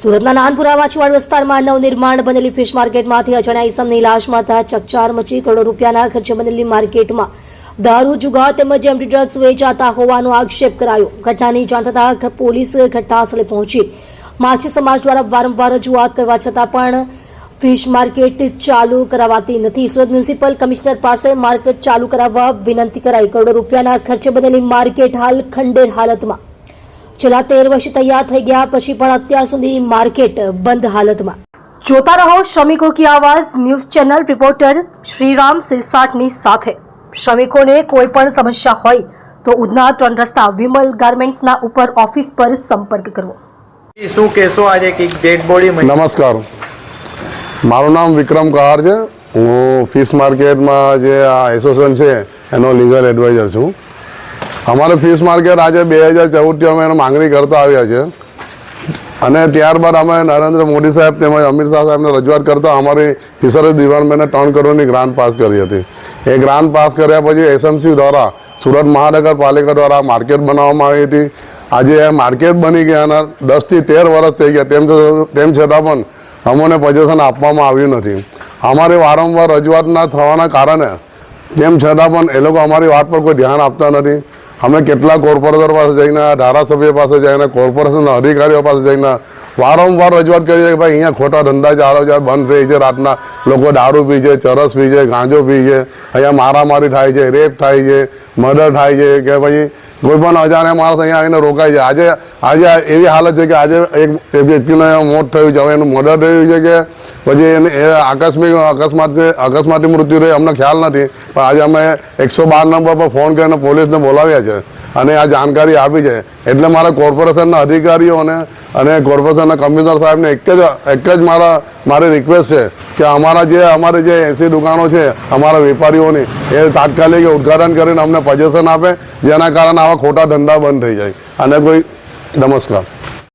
સુરતના નાનપુરા માછીવાડ વિસ્તારમાં નવનિર્માણ બનેલી ફિશ માર્કેટમાંથી અજાણ્યા ઈસમની લાશ મળતા ચકચાર મચી. કરોડો રૂપિયાના ખર્ચે બનેલી માર્કેટમાં દારૂ, જુગાર તેમજ એમડી ડ્રગ્સ વેચાતા હોવાનો આક્ષેપ કરાયો. ઘટનાની જાણ થતાં પોલીસ ઘટનાસ્થળે પહોંચી. માછી સમાજ દ્વારા વારંવાર રજૂઆત કરવા છતાં પણ ફિશ માર્કેટ ચાલુ કરાવાતી નથી. સુરત મ્યુનિસિપલ કમિશનર પાસે માર્કેટ ચાલુ કરાવવા વિનંતી કરાઈ. કરોડો રૂપિયાના ખર્ચે બનેલી માર્કેટ હાલ ખંડેર હાલતમાં. છેલ્લા 13 વર્ષ તૈયાર થઈ ગયા પછી પણ અત્યાર સુધી માર્કેટ બંધ હાલતમાં. જોતા રહો શ્રમિકો કી આવાज ન્યૂઝ ચેનલ. રિપોર્ટર શ્રીરામ સિરસાટની સાથે. શ્રમિકોને કોઈ પણ સમસ્યા હોય તો ઉધના 3 રસ્તા વિમલ ગાર્મેન્ટ્સના ઉપર ઓફિસ પર સંપર્ક કરવો. શું કહેશો આજે એક ડેડ બોડી? નમસ્કાર, મારું નામ વિક્રમ કહાર છે. હું ફિશ માર્કેટમાં જે આ એસોસિએશન છે એનો લીગલ એડવાઇઝર છું. અમારે ફિશ માર્કેટ આજે 2014થી અમે એનો માંગણી કરતા આવ્યા છે અને ત્યારબાદ અમે નરેન્દ્ર મોદી સાહેબ તેમજ અમિત શાહ સાહેબને રજૂઆત કરતા અમારી ફિશરીઝ ડિપાર્ટમેન્ટને 3 કરોડની ગ્રાન્ટ પાસ કરી હતી. એ ગ્રાન્ટ પાસ કર્યા પછી એસએમસી દ્વારા સુરત મહાનગરપાલિકા દ્વારા માર્કેટ બનાવવામાં આવી હતી. આજે માર્કેટ બની ગયા 10 થી 13 વર્ષ થઈ ગયા, તેમ છતાં પણ અમને પોઝિશન આપવામાં આવ્યું નથી. અમારી વારંવાર રજૂઆત ના થવાના કારણે તેમ છતાં પણ એ લોકો અમારી વાત પર કોઈ ધ્યાન આપતા નથી. અમે કેટલા કોર્પોરેટર પાસે જઈને, ધારાસભ્ય પાસે જઈને, કોર્પોરેશનના અધિકારીઓ પાસે જઈને વારંવાર રજૂઆત કરીએ કે ભાઈ અહીંયા ખોટા ધંધા ચાલે છે, બંધ રહી છે. રાતના લોકો દારૂ પી છે, ચરસ પી છે, ગાંજો પી છે, અહીંયા મારામારી થાય છે, રેપ થાય છે, મર્ડર થાય છે કે પછી કોઈ પણ અજાણ્યા માણસ અહીંયા આવીને રોકાય છે. આજે એવી હાલત છે કે આજે એક વ્યક્તિનું મોત થયું છે, હવે એનું મર્ડર થયું છે કે પછી એને અકસ્માતથી મૃત્યુ રહે અમને ખ્યાલ નથી. પણ આજે અમે 112 નંબર પર ફોન કરીને પોલીસને બોલાવ્યા છે અને આ જાણકારી આપી છે. એટલે મારા કોર્પોરેશનના અધિકારીઓને અને કોર્પોરેશનના કમિશનર સાહેબને એક જ મારી રિક્વેસ્ટ છે કે અમારી જે 80 દુકાનો છે અમારા વેપારીઓની, એ તાત્કાલિક ઉદ્ઘાટન કરીને અમને પોઝિશન આપે, જેના કારણે આવા ખોટા ધંધા બંધ થઈ જાય. અને કોઈ નમસ્કાર.